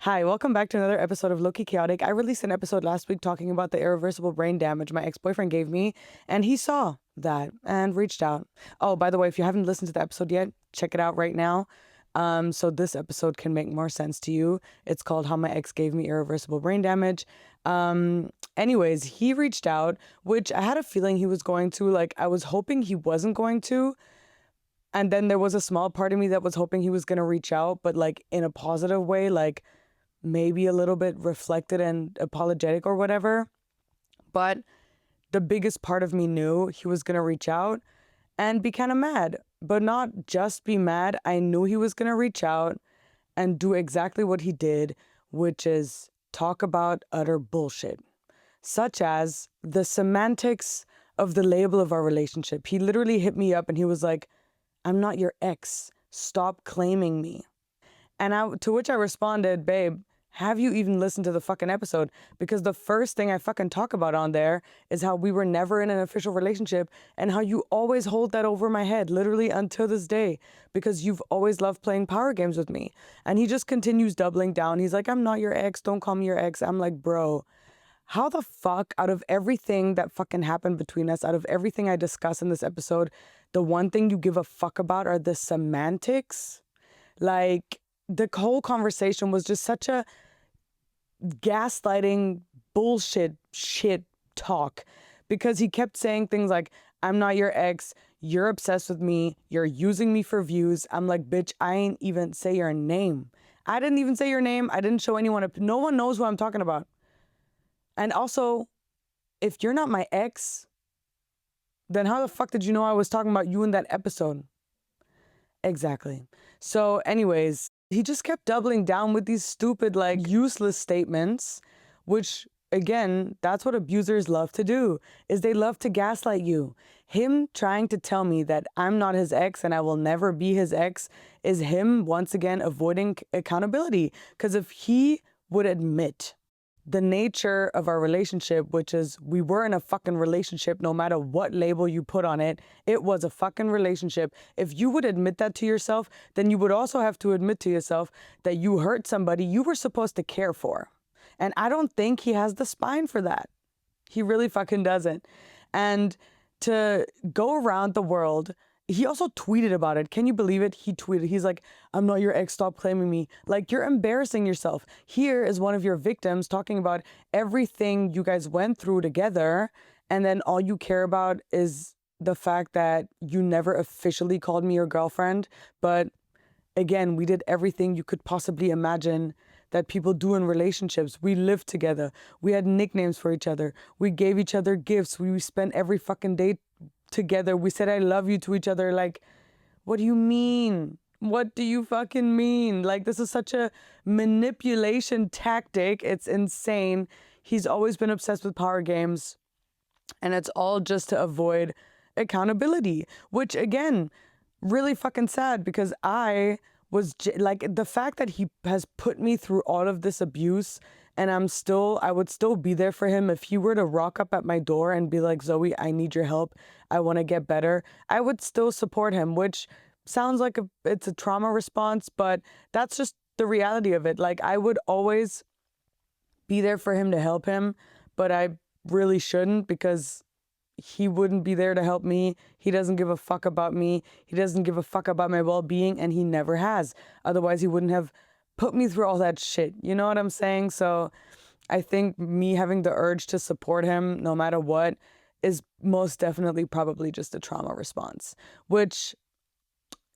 Hi, welcome back to another episode of Lowkey Chaotic. I released an episode last week talking about the irreversible brain damage my ex-boyfriend gave me, and he saw that and reached out. Oh, by the way, if you haven't listened to the episode yet, check it out right now. So this episode can make more sense to you. It's called How My Ex Gave Me Irreversible Brain Damage. Anyways, he reached out, which I had a feeling he was going to. Like, I was hoping he wasn't going to. And then there was a small part of me that was hoping he was going to reach out, but like in a positive way, like maybe a little bit reflected and apologetic or whatever. But the biggest part of me knew he was going to reach out and be kind of mad, but not just be mad. I knew he was going to reach out and do exactly what he did, which is talk about utter bullshit, such as the semantics of the label of our relationship. He literally hit me up and he was like, "I'm not your ex. Stop claiming me." And to which I responded, "Babe, have you even listened to the fucking episode? Because the first thing I fucking talk about on there is how we were never in an official relationship and how you always hold that over my head, literally until this day, because you've always loved playing power games with me." And he just continues doubling down. He's like, "I'm not your ex. Don't call me your ex." I'm like, bro, how the fuck, out of everything that fucking happened between us, out of everything I discuss in this episode, the one thing you give a fuck about are the semantics? Like, the whole conversation was just such a gaslighting bullshit shit talk, because he kept saying things like, "I'm not your ex, you're obsessed with me, you're using me for views." I'm like, bitch, I ain't even say your name. I didn't even say your name. I didn't show anyone. No one knows who I'm talking about. And also, if you're not my ex, then how the fuck did you know I was talking about you in that episode? Exactly. So anyways, he just kept doubling down with these stupid, like, useless statements, which, again, that's what abusers love to do, is they love to gaslight you. Him trying to tell me that I'm not his ex and I will never be his ex is him, once again, avoiding accountability. Because if he would admit the nature of our relationship, which is we were in a fucking relationship, no matter what label you put on it, it was a fucking relationship. If you would admit that to yourself, then you would also have to admit to yourself that you hurt somebody you were supposed to care for. And I don't think he has the spine for that. He really fucking doesn't. And to go around the world, he also tweeted about it. Can you believe it? He tweeted, he's like, "I'm not your ex, stop claiming me." Like, you're embarrassing yourself. Here is one of your victims talking about everything you guys went through together, and then all you care about is the fact that you never officially called me your girlfriend. But again, we did everything you could possibly imagine that people do in relationships. We lived together. We had nicknames for each other. We gave each other gifts. We spent every fucking day together. We said "I love you" to each other. Like, what do you mean? What do you fucking mean? Like, this is such a manipulation tactic. It's insane. He's always been obsessed with power games, and it's all just to avoid accountability, which, again, really fucking sad, because I was like, the fact that he has put me through all of this abuse, and I would still be there for him. If he were to rock up at my door and be like, "Zoe, I need your help, I want to get better," I would still support him, which sounds like it's a trauma response, but that's just the reality of it. Like, I would always be there for him to help him, but I really shouldn't, because he wouldn't be there to help me. He doesn't give a fuck about me. He doesn't give a fuck about my well-being, and he never has. Otherwise, he wouldn't have put me through all that shit. You know what I'm saying? So I think me having the urge to support him no matter what is most definitely probably just a trauma response. Which,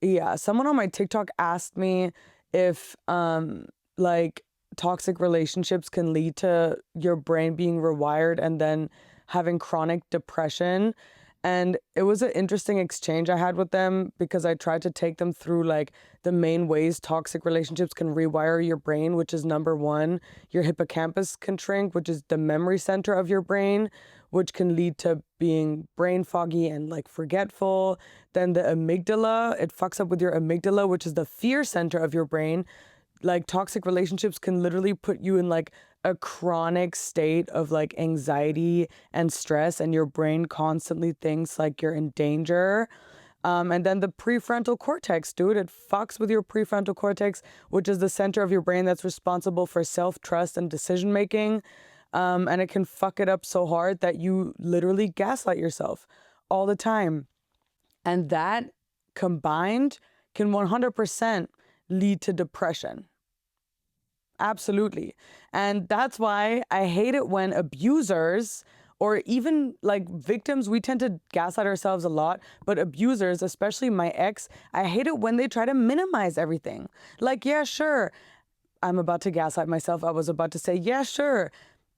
yeah, someone on my TikTok asked me if like, toxic relationships can lead to your brain being rewired and then having chronic depression. And it was an interesting exchange I had with them, because I tried to take them through, like, the main ways toxic relationships can rewire your brain, which is, number one, your hippocampus can shrink, which is the memory center of your brain, which can lead to being brain foggy and, like, forgetful. Then the amygdala, it fucks up with your amygdala, which is the fear center of your brain. Like, toxic relationships can literally put you in, like, a chronic state of, like, anxiety and stress, and your brain constantly thinks like you're in danger. And then the prefrontal cortex, dude, it fucks with your prefrontal cortex, which is the center of your brain that's responsible for self-trust and decision making. And it can fuck it up so hard that you literally gaslight yourself all the time. And that combined can 100% lead to depression. Absolutely. And that's why I hate it when abusers or even like victims, we tend to gaslight ourselves a lot, but abusers, especially my ex, I hate it when they try to minimize everything. Like, yeah, sure, I'm about to gaslight myself. I was about to say, yeah, sure,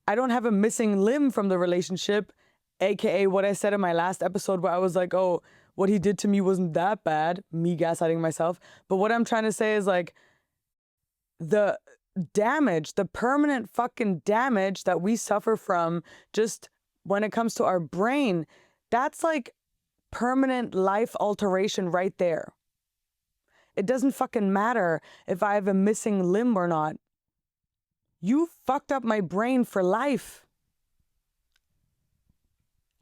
I don't have a missing limb from the relationship, AKA what I said in my last episode where I was like, oh, what he did to me wasn't that bad, me gaslighting myself. But what I'm trying to say is like, the damage, the permanent fucking damage that we suffer from just when it comes to our brain, that's like permanent life alteration right there. It doesn't fucking matter if I have a missing limb or not. You fucked up my brain for life.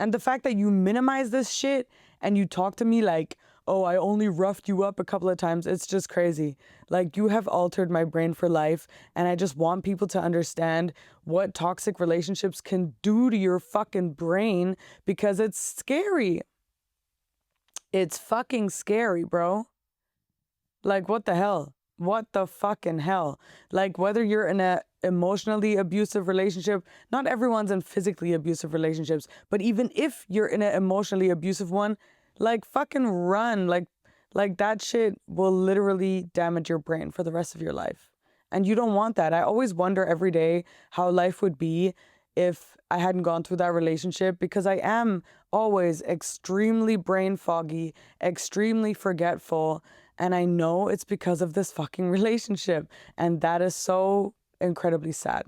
And the fact that you minimize this shit and you talk to me like, oh, I only roughed you up a couple of times, it's just crazy. Like, you have altered my brain for life, and I just want people to understand what toxic relationships can do to your fucking brain, because it's scary. It's fucking scary, bro. Like, what the hell? What the fucking hell? Like, whether you're in a emotionally abusive relationship, not everyone's in physically abusive relationships, but even if you're in an emotionally abusive one, like, fucking run. Like that shit will literally damage your brain for the rest of your life. And you don't want that. I always wonder every day how life would be if I hadn't gone through that relationship, because I am always extremely brain foggy, extremely forgetful. And I know it's because of this fucking relationship. And that is so incredibly sad.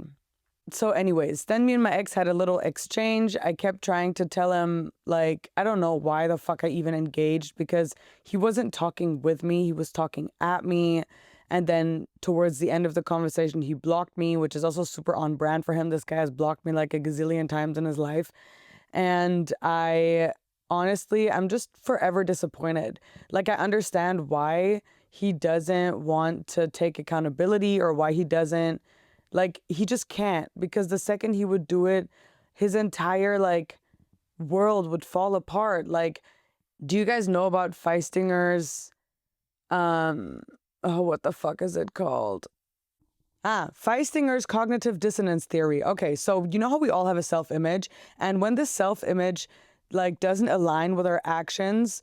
So anyways, then me and my ex had a little exchange. I kept trying to tell him, like, I don't know why the fuck I even engaged, because he wasn't talking with me. He was talking at me. And then towards the end of the conversation, he blocked me, which is also super on brand for him. This guy has blocked me like a gazillion times in his life. And honestly, I'm just forever disappointed. Like, I understand why he doesn't want to take accountability, or why he doesn't, like, he just can't, because the second he would do it, his entire, like, world would fall apart. Like, do you guys know about Feistinger's, what the fuck is it called? Feistinger's cognitive dissonance theory. Okay, so you know how we all have a self-image, and when this self-image, like, doesn't align with our actions,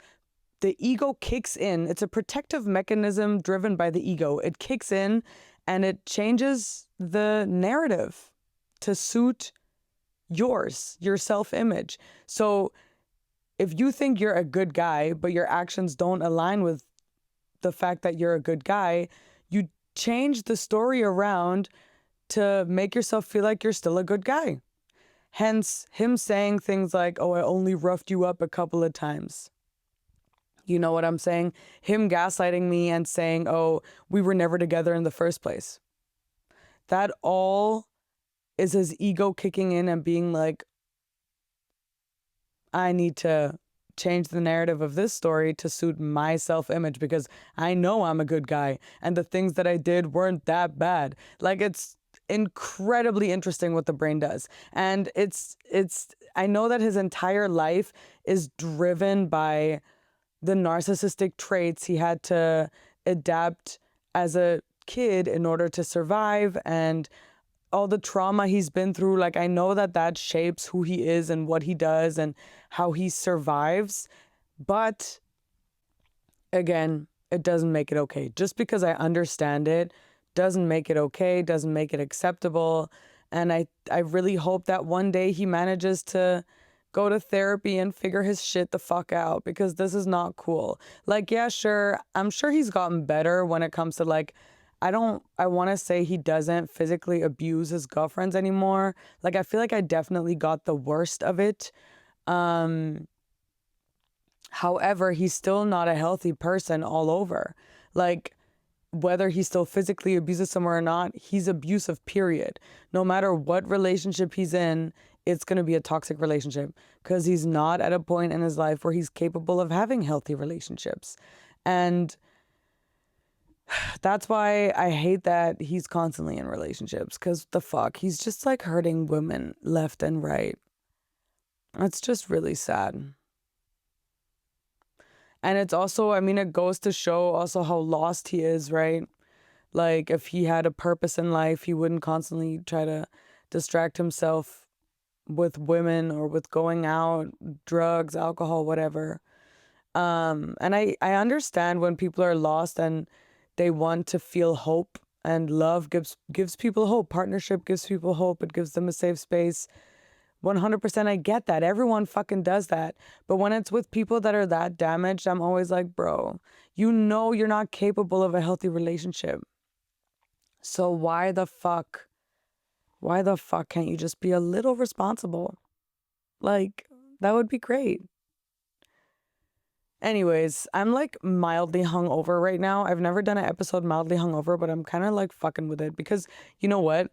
the ego kicks in. It's a protective mechanism driven by the ego. It kicks in and it changes the narrative to suit your self-image. So if you think you're a good guy, but your actions don't align with the fact that you're a good guy, you change the story around to make yourself feel like you're still a good guy. Hence, him saying things like, oh, I only roughed you up a couple of times. You know what I'm saying? Him gaslighting me and saying, oh, we were never together in the first place. That all is his ego kicking in and being like, I need to change the narrative of this story to suit my self-image, because I know I'm a good guy and the things that I did weren't that bad. Like, it's incredibly interesting what the brain does. And I know that his entire life is driven by the narcissistic traits he had to adapt as a kid in order to survive, and all the trauma he's been through. Like, I know that shapes who he is and what he does and how he survives. But again, it doesn't make it okay. Just because I understand it doesn't make it okay, doesn't make it acceptable. And I really hope that one day he manages to go to therapy and figure his shit the fuck out, because this is not cool. Like, yeah, sure, I'm sure he's gotten better when it comes to, like, I want to say he doesn't physically abuse his girlfriends anymore. Like, I feel like I definitely got the worst of it. However, he's still not a healthy person all over. Like, whether he still physically abuses someone or not, he's abusive, period. No matter what relationship he's in, it's going to be a toxic relationship because he's not at a point in his life where he's capable of having healthy relationships. And that's why I hate that he's constantly in relationships, because the fuck, he's just like hurting women left and right. It's just really sad. And it's also, I mean, it goes to show also how lost he is, right? Like, if he had a purpose in life, he wouldn't constantly try to distract himself with women or with going out, drugs, alcohol, whatever. And I understand when people are lost and they want to feel hope, and love gives people hope. Partnership gives people hope. It gives them a safe space. 100% I get that. Everyone fucking does that. But when it's with people that are that damaged, I'm always like, bro, you know you're not capable of a healthy relationship. So why the fuck can't you just be a little responsible? Like, that would be great. Anyways, I'm like mildly hungover right now. I've never done an episode mildly hungover, but I'm kind of like fucking with it because you know what?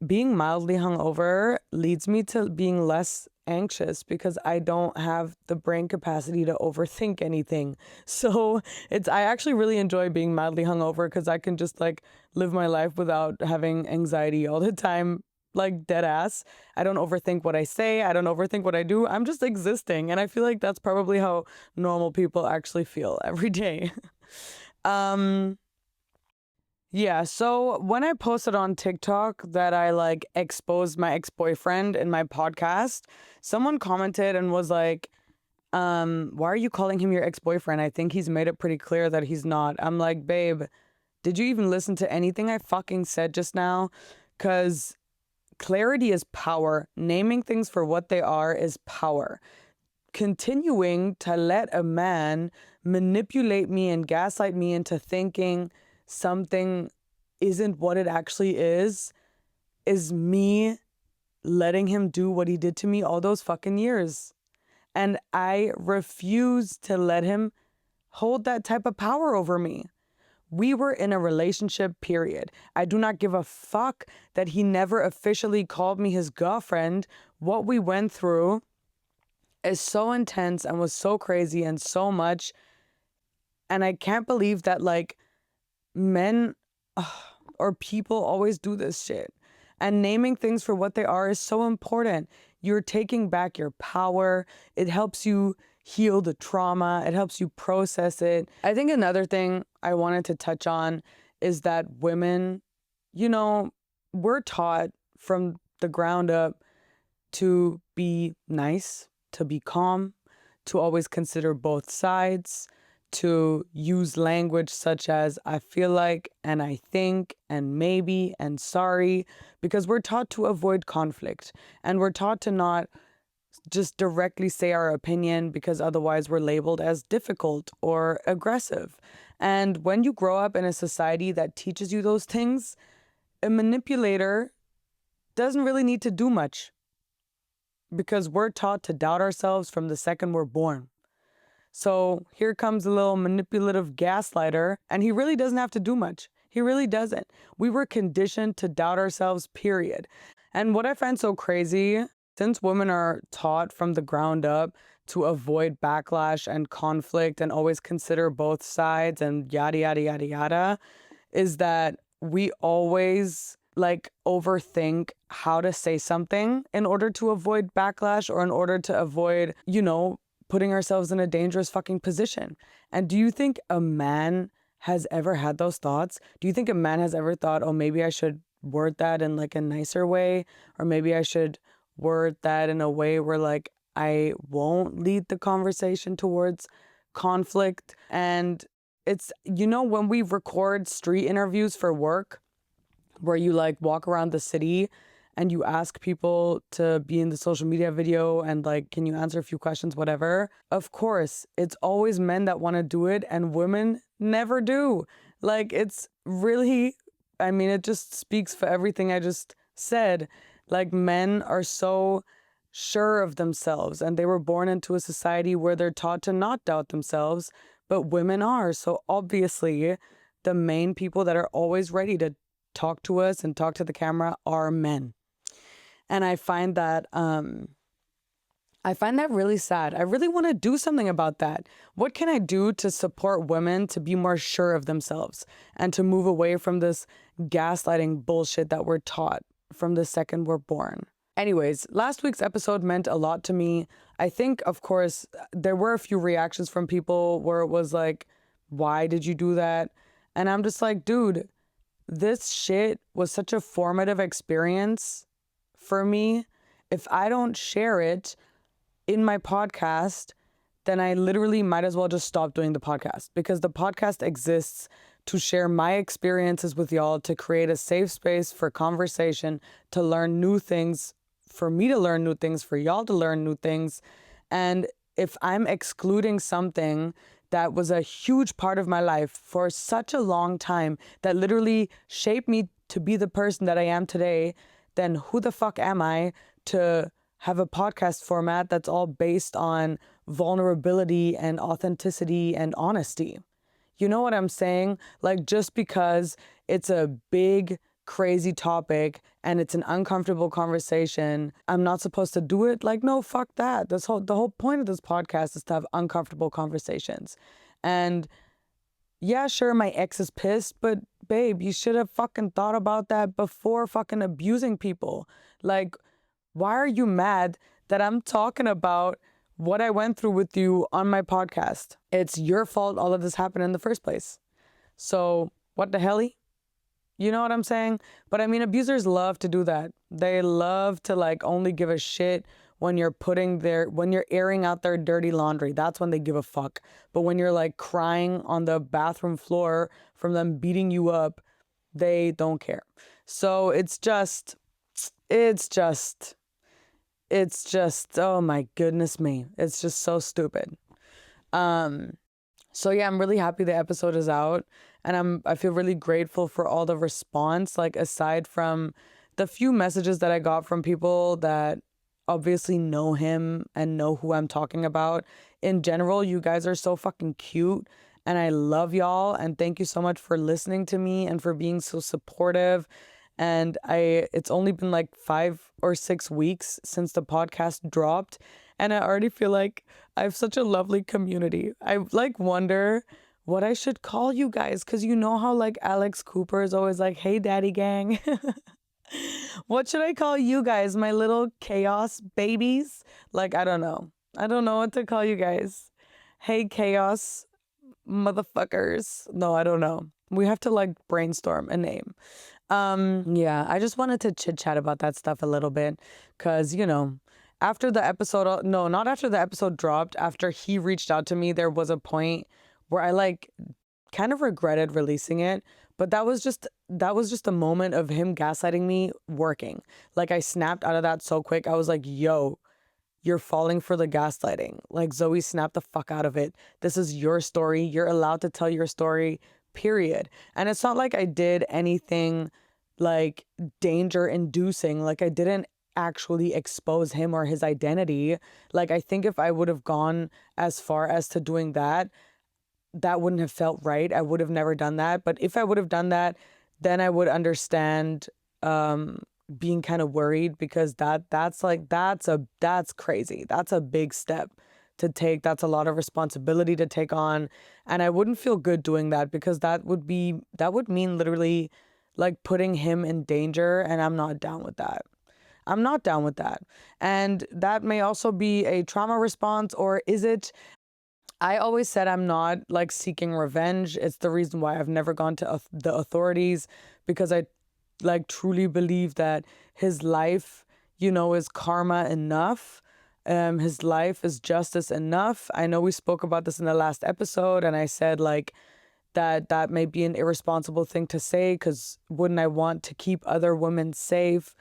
Being mildly hungover leads me to being less anxious because I don't have the brain capacity to overthink anything. So I actually really enjoy being mildly hungover because I can just like live my life without having anxiety all the time, like dead ass. I don't overthink what I say. I don't overthink what I do. I'm just existing. And I feel like that's probably how normal people actually feel every day. Yeah, so when I posted on TikTok that I like exposed my ex-boyfriend in my podcast, someone commented and was like, why are you calling him your ex-boyfriend? I think he's made it pretty clear that he's not. I'm like, babe, did you even listen to anything I fucking said just now? Because clarity is power. Naming things for what they are is power. Continuing to let a man manipulate me and gaslight me into thinking something isn't what it actually is me letting him do what he did to me all those fucking years. And I refuse to let him hold that type of power over me. We were in a relationship, period. I do not give a fuck that he never officially called me his girlfriend. What we went through is so intense and was so crazy and so much. And I can't believe that like men or people always do this shit. And naming things for what they are is so important. You're taking back your power. It helps you heal the trauma. It helps you process it. I think another thing I wanted to touch on is that women, you know, we're taught from the ground up to be nice, to be calm, to always consider both sides, to use language such as I feel like and I think and maybe and sorry, because we're taught to avoid conflict and we're taught to not just directly say our opinion because otherwise we're labeled as difficult or aggressive. And when you grow up in a society that teaches you those things, a manipulator doesn't really need to do much because we're taught to doubt ourselves from the second we're born. So here comes a little manipulative gaslighter, and he really doesn't have to do much. He really doesn't. We were conditioned to doubt ourselves, period. And what I find so crazy, since women are taught from the ground up to avoid backlash and conflict and always consider both sides and yada, yada, yada, yada, is that we always like overthink how to say something in order to avoid backlash or in order to avoid, putting ourselves in a dangerous fucking position. And do you think a man has ever had those thoughts? Do you think a man has ever thought, oh, maybe I should word that in like a nicer way? Or maybe I should word that in a way where like I won't lead the conversation towards conflict? And it's, when we record street interviews for work, where you like walk around the city and you ask people to be in the social media video and like, can you answer a few questions, whatever? Of course, it's always men that want to do it and women never do. Like, it's really, it just speaks for everything I just said. Like, men are so sure of themselves and they were born into a society where they're taught to not doubt themselves, but women are. So obviously, the main people that are always ready to talk to us and talk to the camera are men. And I find that really sad. I really want to do something about that. What can I do to support women to be more sure of themselves and to move away from this gaslighting bullshit that we're taught from the second we're born? Anyways, last week's episode meant a lot to me. I think, of course, there were a few reactions from people where it was like, why did you do that? And I'm just like, dude, this shit was such a formative experience for me. If I don't share it in my podcast, then I literally might as well just stop doing the podcast, because the podcast exists to share my experiences with y'all, to create a safe space for conversation, to learn new things, for me to learn new things, for y'all to learn new things. And if I'm excluding something that was a huge part of my life for such a long time, that literally shaped me to be the person that I am today, then who the fuck am I to have a podcast format that's all based on vulnerability and authenticity and honesty? You know what I'm saying? Like, just because it's a big, crazy topic and it's an uncomfortable conversation, I'm not supposed to do it? Like, no, fuck that. The whole point of this podcast is to have uncomfortable conversations. And yeah, sure, my ex is pissed, but babe, you should have fucking thought about that before fucking abusing people. Like, why are you mad that I'm talking about what I went through with you on my podcast? It's your fault all of this happened in the first place. So what the hell? You know what I'm saying? But I mean, abusers love to do that. They love to like only give a shit when you're when you're airing out their dirty laundry. That's when they give a fuck. But when you're like crying on the bathroom floor from them beating you up, they don't care. So it's just, oh my goodness me. It's just so stupid. So yeah, I'm really happy the episode is out, and I feel really grateful for all the response, like aside from the few messages that I got from people that obviously know him and know who I'm talking about. In general, you guys are so fucking cute, and I love y'all, and thank you so much for listening to me and for being so supportive. And it's only been like 5 or 6 weeks since the podcast dropped, and I already feel like I have such a lovely community. I like wonder what I should call you guys, because you know how like Alex Cooper is always like, hey daddy gang. What should I call you guys, my little chaos babies? Like, I don't know what to call you guys. Hey chaos motherfuckers. No, I don't know. We have to like brainstorm a name. Yeah, I just wanted to chit chat about that stuff a little bit, because, you know, after the episode, no, not after the episode dropped, after he reached out to me, there was a point where I like kind of regretted releasing it, but that was just a moment of him gaslighting me working. Like, I snapped out of that so quick. I was like, yo, you're falling for the gaslighting. Like, Zoe, snap the fuck out of it. This is your story. You're allowed to tell your story, period. And it's not like I did anything like danger inducing. Like, I didn't actually expose him or his identity. Like, I think if I would have gone as far as to doing that, that wouldn't have felt right. I would have never done that. But if I would have done that, then I would understand being kind of worried, because that's crazy. That's a big step to take. That's a lot of responsibility to take on. And I wouldn't feel good doing that, because that would mean literally like putting him in danger. And I'm not down with that. I'm not down with that. And that may also be a trauma response, or is it? I always said I'm not like seeking revenge. It's the reason why I've never gone to the authorities, because I like truly believe that his life, you know, is karma enough. His life is justice enough. I know we spoke about this in the last episode, and I said like that may be an irresponsible thing to say, because wouldn't I want to keep other women safe?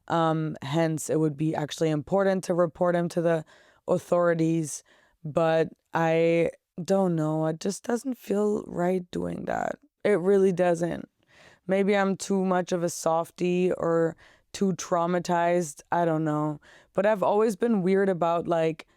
Hence, it would be actually important to report him to the authorities. But I don't know. It just doesn't feel right doing that. It really doesn't. Maybe I'm too much of a softie or too traumatized. I don't know. But I've always been weird about like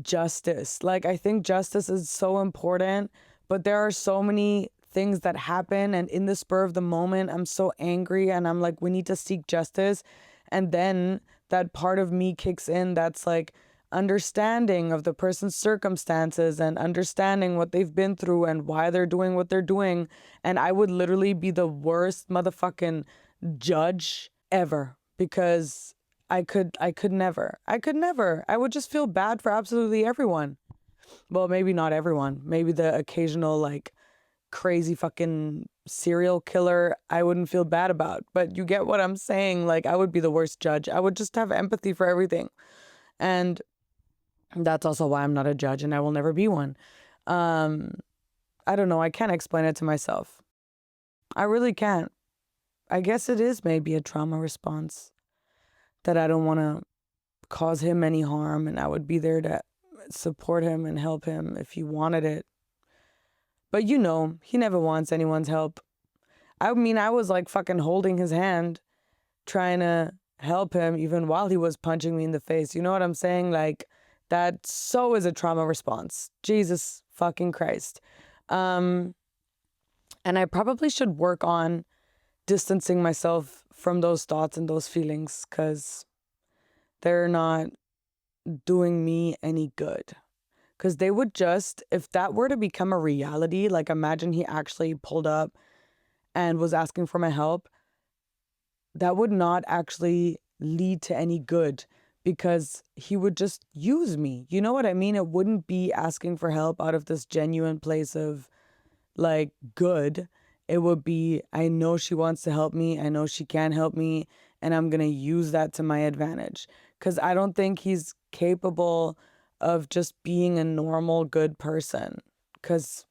justice. Like, I think justice is so important, but there are so many things that happen, and in the spur of the moment, I'm so angry and I'm like, we need to seek justice. And then that part of me kicks in that's like understanding of the person's circumstances and understanding what they've been through and why they're doing what they're doing. And I would literally be the worst motherfucking judge ever, because I could never. I would just feel bad for absolutely everyone. Well, maybe not everyone. Maybe the occasional like crazy fucking serial killer I wouldn't feel bad about. But you get what I'm saying? Like, I would be the worst judge. I would just have empathy for everything. And that's also why I'm not a judge and I will never be one. I don't know. I can't explain it to myself. I really can't. I guess it is maybe a trauma response that I don't want to cause him any harm, and I would be there to support him and help him if he wanted it. But you know, he never wants anyone's help. I mean, I was like fucking holding his hand, trying to help him even while he was punching me in the face. You know what I'm saying? Like, that so is a trauma response. Jesus fucking Christ. And I probably should work on distancing myself from those thoughts and those feelings, because they're not doing me any good. Because they would just, if that were to become a reality, like imagine he actually pulled up and was asking for my help, that would not actually lead to any good, because he would just use me. You know what I mean? It wouldn't be asking for help out of this genuine place of like good. It would be, I know she wants to help me. I know she can help me. And I'm going to use that to my advantage. Because I don't think he's capable of just being a normal, good person. Because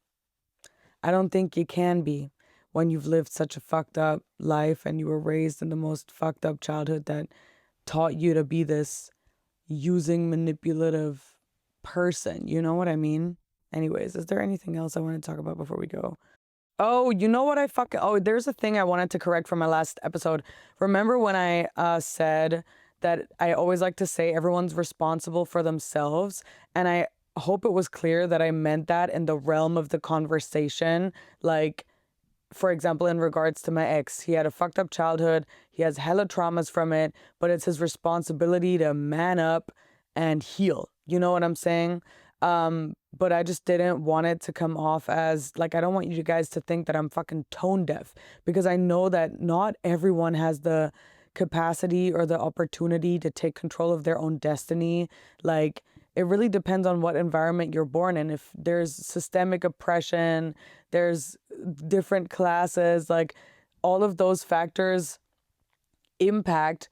I don't think you can be when you've lived such a fucked up life and you were raised in the most fucked up childhood that taught you to be this using, manipulative person. You know what I mean? Anyways, is there anything else I want to talk about before we go? Oh, you know what there's a thing I wanted to correct from my last episode. Remember when I said that I always like to say everyone's responsible for themselves? And I hope it was clear that I meant that in the realm of the conversation. Like, for example, in regards to my ex, he had a fucked up childhood. He has hella traumas from it, but it's his responsibility to man up and heal. You know what I'm saying? But I just didn't want it to come off as like, I don't want you guys to think that I'm fucking tone deaf, because I know that not everyone has the capacity or the opportunity to take control of their own destiny. Like, it really depends on what environment you're born in. If there's systemic oppression, there's different classes, like all of those factors impact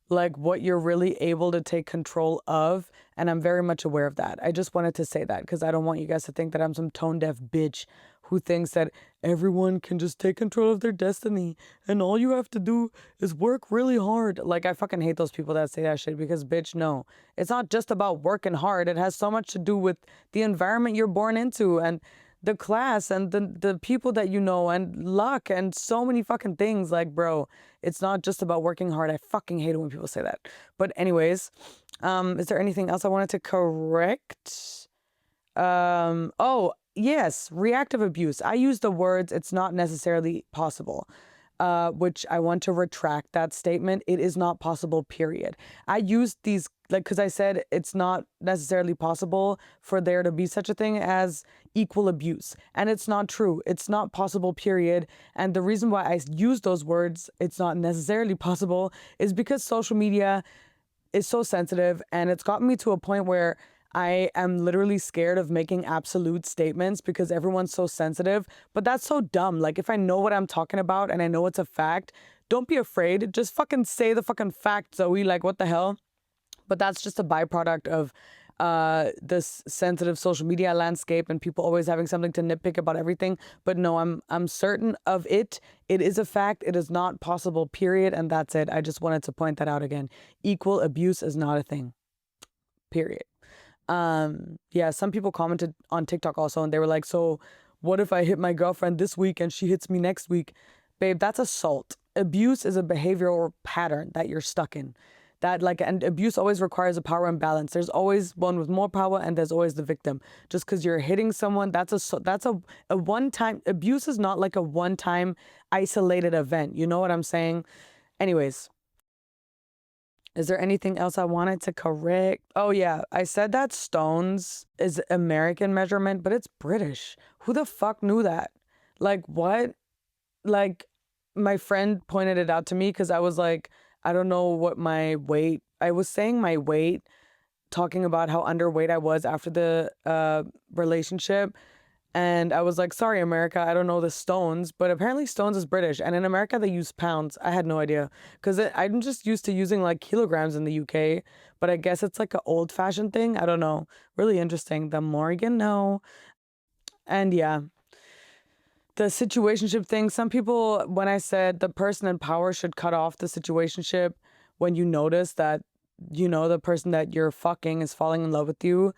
like what you're really able to take control of. And I'm very much aware of that. I just wanted to say that because I don't want you guys to think that I'm some tone deaf bitch who thinks that everyone can just take control of their destiny and all you have to do is work really hard. Like, I fucking hate those people that say that shit, because bitch, no, it's not just about working hard. It has so much to do with the environment you're born into and the class and the people that you know and luck and so many fucking things. Like, bro, it's not just about working hard. I fucking hate it when people say that. But anyways, is there anything else I wanted to correct? Oh, yes, reactive abuse. I use the words, it's not necessarily possible, which I want to retract that statement. It is not possible, period. I used these, like, because I said it's not necessarily possible for there to be such a thing as equal abuse. And it's not true. It's not possible, period. And the reason why I use those words, it's not necessarily possible, is because social media is so sensitive, and it's gotten me to a point where I am literally scared of making absolute statements because everyone's so sensitive. But that's so dumb. Like, if I know what I'm talking about and I know it's a fact, don't be afraid. Just fucking say the fucking fact, Zoe. Like, what the hell? But that's just a byproduct of this sensitive social media landscape and people always having something to nitpick about everything. But no, I'm certain of it. It is a fact. It is not possible, period. And that's it. I just wanted to point that out again. Equal abuse is not a thing, period. Yeah, some people commented on TikTok also, and they were like, so what if I hit my girlfriend this week and she hits me next week? Babe, that's assault. Abuse is a behavioral pattern that you're stuck in. That, like, and abuse always requires a power imbalance. There's always one with more power and there's always the victim. Just because you're hitting someone, that's a one-time, abuse is not like a one-time isolated event. You know what I'm saying? Anyways, Is there anything else I wanted to correct? Oh, yeah. I said that stones is American measurement, but it's British. Who the fuck knew that? Like, what? Like, my friend pointed it out to me because I was like, I don't know what my weight. I was saying my weight, talking about how underweight I was after the relationship. And I was like, sorry, America, I don't know the stones, but apparently stones is British. And in America, they use pounds. I had no idea because I'm just used to using like kilograms in the UK, but I guess it's like an old fashioned thing. I don't know. Really interesting. The more you know. And yeah, the situationship thing. Some people, when I said the person in power should cut off the situationship when you notice that, the person that you're fucking is falling in love with you,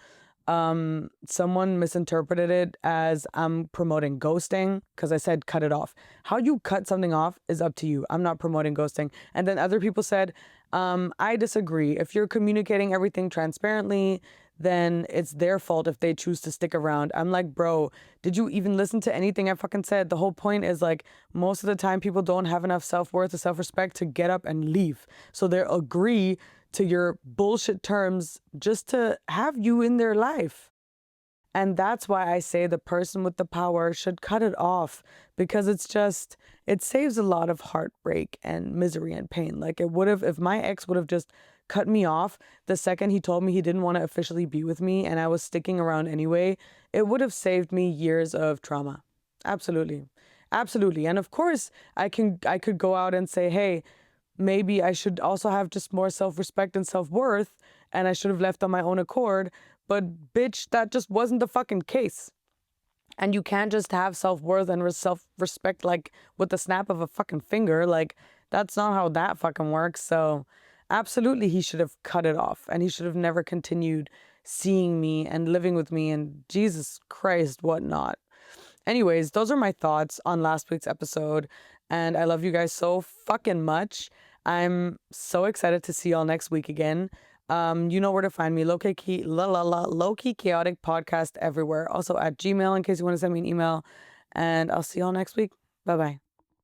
someone misinterpreted it as I'm promoting ghosting because I said cut it off. How you cut something off is up to you. I'm not promoting ghosting. And then other people said, I disagree. If you're communicating everything transparently, then it's their fault if they choose to stick around. I'm like, bro, did you even listen to anything I fucking said? The whole point is like, most of the time people don't have enough self-worth or self-respect to get up and leave. So they agree to your bullshit terms just to have you in their life. And that's why I say the person with the power should cut it off, because it saves a lot of heartbreak and misery and pain. Like it would have, if my ex would have just cut me off the second he told me he didn't want to officially be with me and I was sticking around anyway, it would have saved me years of trauma. Absolutely. Absolutely. And of course, I could go out and say, hey, maybe I should also have just more self-respect and self-worth, and I should have left on my own accord. But bitch, that just wasn't the fucking case. And you can't just have self-worth and self-respect like with the snap of a fucking finger. Like, that's not how that fucking works. So absolutely, he should have cut it off, and he should have never continued seeing me and living with me, and Jesus Christ, whatnot. Anyways, those are my thoughts on last week's episode, and I love you guys so fucking much. I'm so excited to see y'all next week again. You know where to find me. Lowkey Chaotic Podcast everywhere. Also at Gmail in case you want to send me an email. And I'll see y'all next week. Bye-bye.